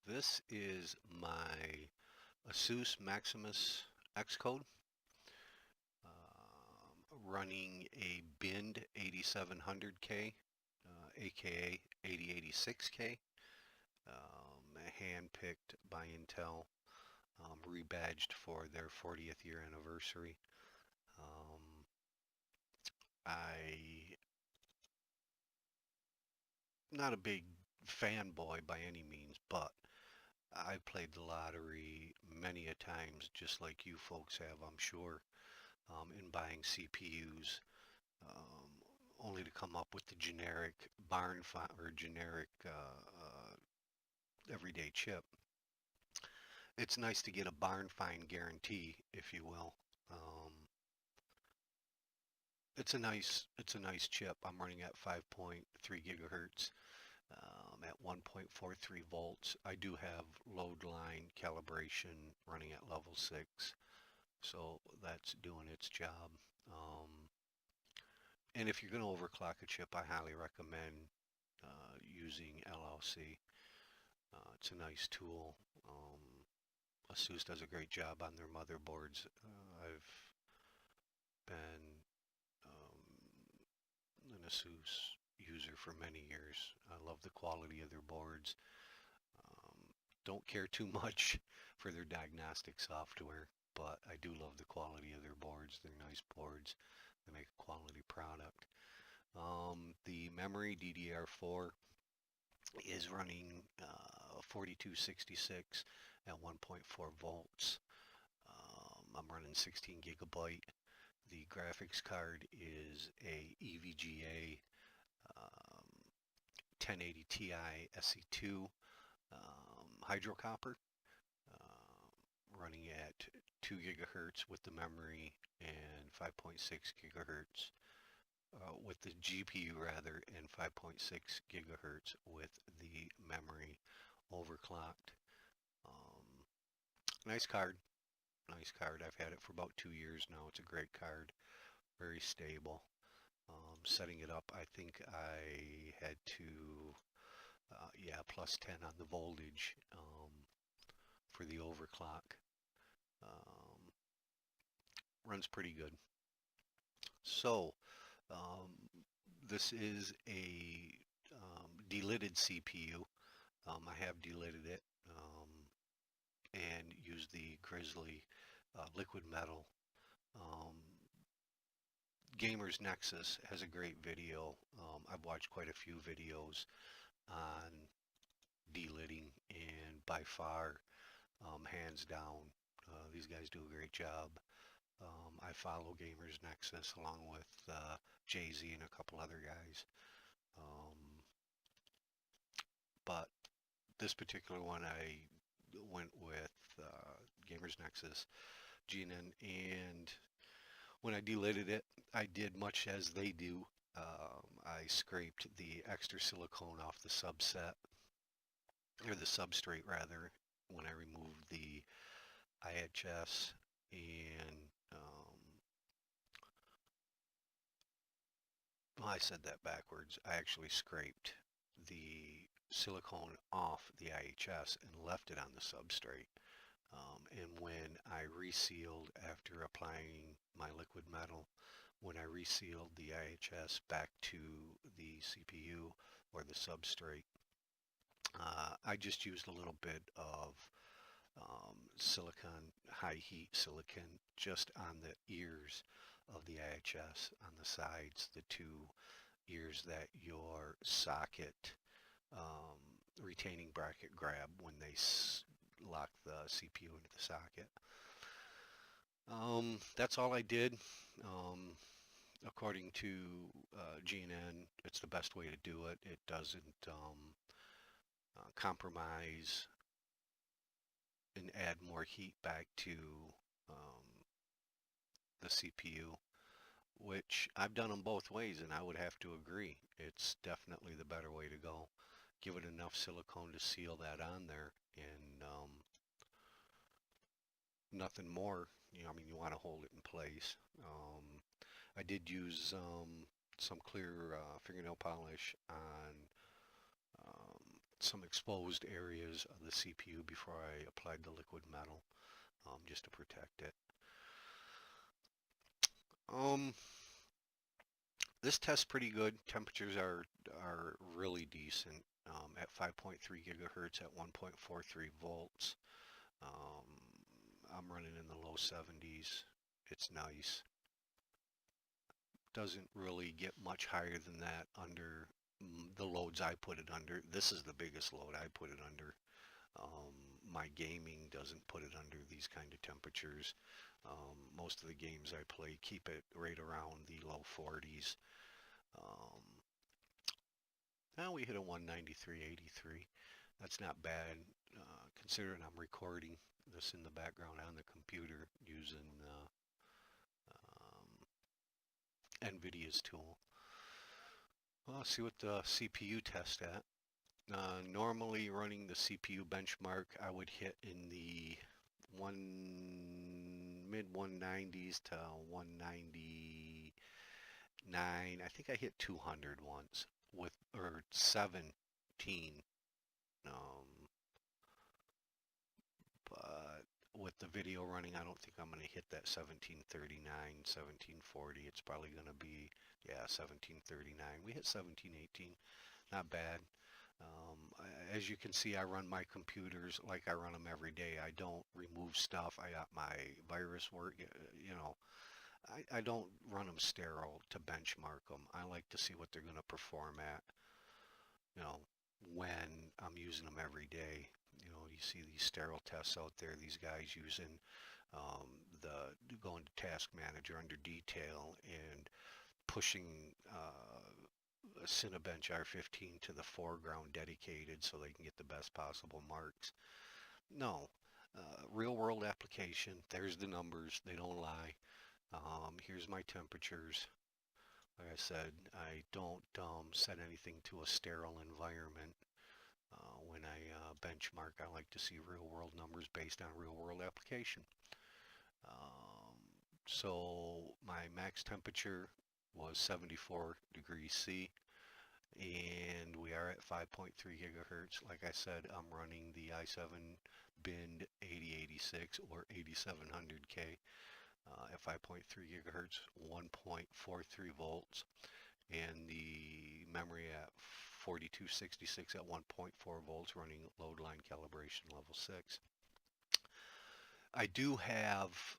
This is my Asus Maximus Xcode running a binned 8700K, aka 8086K, hand-picked by Intel, rebadged for their 40th year anniversary. I not a big fanboy by any means, but I played the lottery many a times, just like you folks have, I'm sure, in buying CPUs, only to come up with the generic barn or generic everyday chip. It's nice to get a barn find guarantee, if you will. It's a nice chip. I'm running at 5.3 gigahertz. At 1.43 volts. I do have load line calibration running at level 6, so that's doing its job. And if you're going to overclock a chip, I highly recommend using LLC. It's a nice tool. Asus does a great job on their motherboards. I've been an Asus user for many years. I love the quality of their boards. Don't care too much for their diagnostic software, but I do love the quality of their boards. They're nice boards. They make a quality product. The memory DDR4 is running 4266 at 1.4 volts. I'm running 16 gigabyte. The graphics card is a EVGA 1080 Ti SE2 hydro copper, running at 2 gigahertz with the memory and 5.6 gigahertz with the GPU rather, and 5.6 gigahertz with the memory overclocked. Nice card. Nice card. I've had it for about 2 years now. It's a great card. Very stable. Setting it up, I think I had to, plus 10 on the voltage for the overclock. Runs pretty good. So, this is a delidded CPU. I have delidded it and used the Grizzly liquid metal. Gamers Nexus has a great video. I've watched quite a few videos on delidding, and by far, hands down, these guys do a great job. I follow Gamers Nexus along with Jay-Z and a couple other guys. But this particular one, I went with Gamers Nexus, GNN, and when I delidded it, I did much as they do. I scraped the extra silicone off the subset, or the substrate rather, when I removed the IHS, and well, I said that backwards. I actually scraped the silicone off the IHS and left it on the substrate. And when I resealed after applying my liquid metal, when I resealed the IHS back to the CPU or the substrate, I just used a little bit of silicon, high heat silicon, just on the ears of the IHS, on the sides, the two ears that your socket retaining bracket grab when they lock the CPU into the socket. That's all I did. According to GNN, it's the best way to do it. It doesn't compromise and add more heat back to the CPU, which I've done them both ways, and I would have to agree. It's definitely the better way to go. Give it enough silicone to seal that on there, and nothing more. I mean, you want to hold it in place. I did use some clear fingernail polish on some exposed areas of the CPU before I applied the liquid metal, just to protect it. This tests pretty good. Temperatures are really decent at 5.3 gigahertz at 1.43 volts. I'm running in the low 70s. It's nice. Doesn't really get much higher than that under the loads I put it under. This is the biggest load I put it under. My gaming doesn't put it under these kind of temperatures. Most of the games I play keep it right around the low 40s. Now we hit a 193.83. That's not bad, considering I'm recording this in the background on the computer using NVIDIA's tool. Well, let's see what the CPU test at. Normally running the CPU benchmark, I would hit in the mid 190s to 199. I think I hit 200 once with, or 17. But with the video running, I don't think I'm going to hit that 1739, 1740. It's probably going to be, yeah, 1739. We hit 1718. Not bad. As you can see, I run my computers like I run them every day. I don't remove stuff. I got my virus work, you know. I don't run them sterile to benchmark them. I like to see what they're going to perform at, you know, when I'm using them every day. You know, you see these sterile tests out there, these guys using going to task manager under detail and pushing a Cinabench R15 to the foreground dedicated so they can get the best possible marks. No, real world application, there's the numbers, they don't lie. Here's my temperatures. Like I said, I don't set anything to a sterile environment. When I benchmark, I like to see real world numbers based on real world application. So my max temperature was 74 degrees C, and we are at 5.3 gigahertz. Like I said, I'm running the i7 Bind 8086 or 8700K at 5.3 gigahertz, 1.43 volts, and the memory at 4266 at 1.4 volts, running load line calibration level 6. I do have,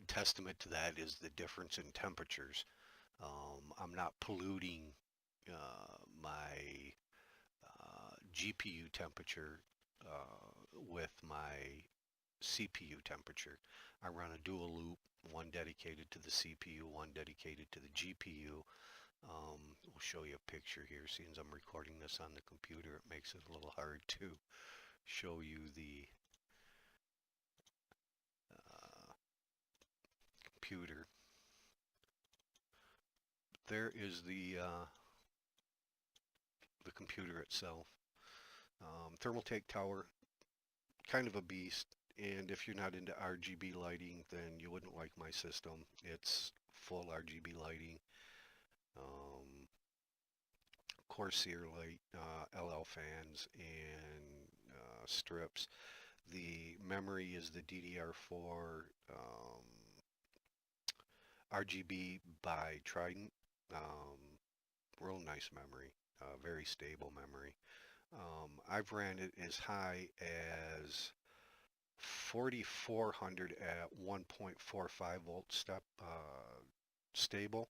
testament to that is the difference in temperatures. I'm not polluting my GPU temperature with my CPU temperature. I run a dual loop, one dedicated to the CPU, one dedicated to the GPU. We'll show you a picture here. Since I'm recording this on the computer, it makes it a little hard to show you the computer. There is the computer itself. Thermaltake tower, kind of a beast. And if you're not into RGB lighting, then you wouldn't like my system. It's full RGB lighting. Corsair light, LL fans, and strips. The memory is the DDR4 RGB by Trident. Real nice memory, very stable memory. I've ran it as high as 4400 at 1.45 volt step stable,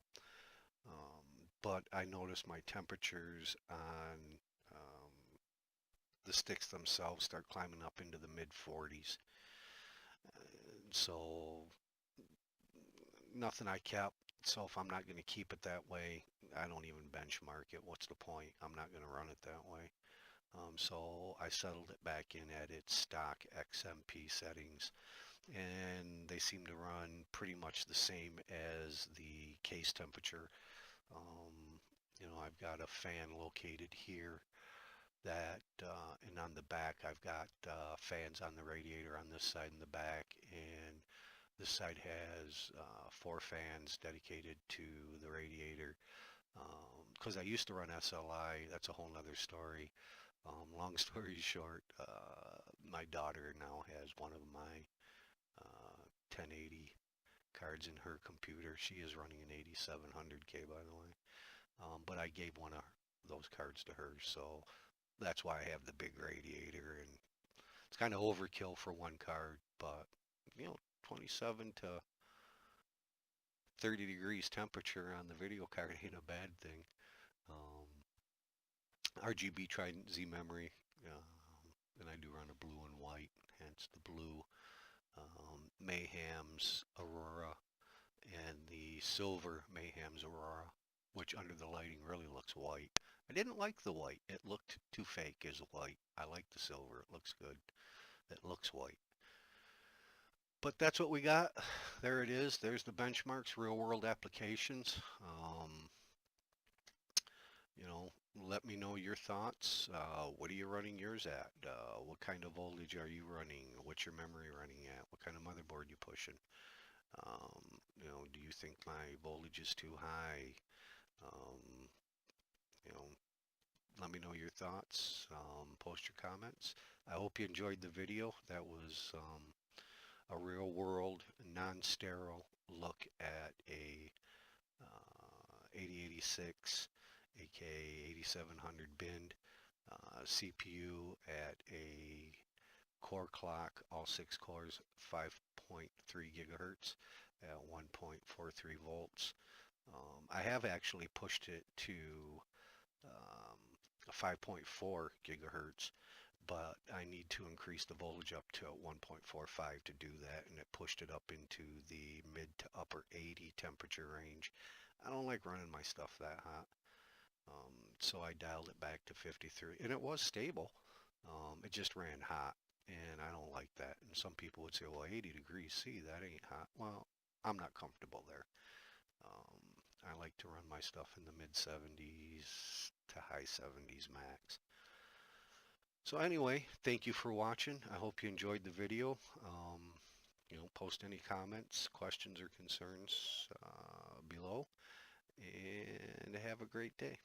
but I noticed my temperatures on the sticks themselves start climbing up into the mid 40s. So nothing I kept. So if I'm not going to keep it that way, I don't even benchmark it. What's the point? I'm not going to run it that way. So I settled it back in at its stock XMP settings, and they seem to run pretty much the same as the case temperature. You know, I've got a fan located here that, and on the back I've got fans on the radiator on this side and the back, and this side has 4 fans dedicated to the radiator. Because I used to run SLI, that's a whole nother story. Long story short, my daughter now has one of my 1080 cards in her computer. She is running an 8700K, by the way. But I gave one of those cards to her, so that's why I have the big radiator, and it's kind of overkill for one card, but 27 to 30 degrees temperature on the video card ain't a bad thing. RGB Trident Z memory, and I do run a blue and white, hence the blue. Mayhem's Aurora and the silver Mayhem's Aurora, which under the lighting really looks white. I didn't like the white. It looked too fake as white. I like the silver. It looks good. It looks white. But that's what we got. There it is. There's the benchmarks, real world applications. Let me know your thoughts. What are you running yours at? What kind of voltage are you running? What's your memory running at? What kind of motherboard you pushing? Do you think my voltage is too high? Um, you know, Let me know your thoughts. Post your comments. I hope you enjoyed the video. That was a real world, non-sterile look at a 8086, aka 8700 bin, CPU at a core clock, all 6 cores, 5.3 gigahertz at 1.43 volts. I have actually pushed it to 5.4 gigahertz, but I need to increase the voltage up to 1.45 to do that, and it pushed it up into the mid to upper 80 temperature range. I don't like running my stuff that hot, so I dialed it back to 53, and it was stable. It just ran hot, and I don't like that. And some people would say, well, 80 degrees C, that ain't hot. Well, I'm not comfortable there. I like to run my stuff in the mid 70s to high 70s max. So anyway, thank you for watching. I hope you enjoyed the video. Post any comments, questions, or concerns below, and have a great day.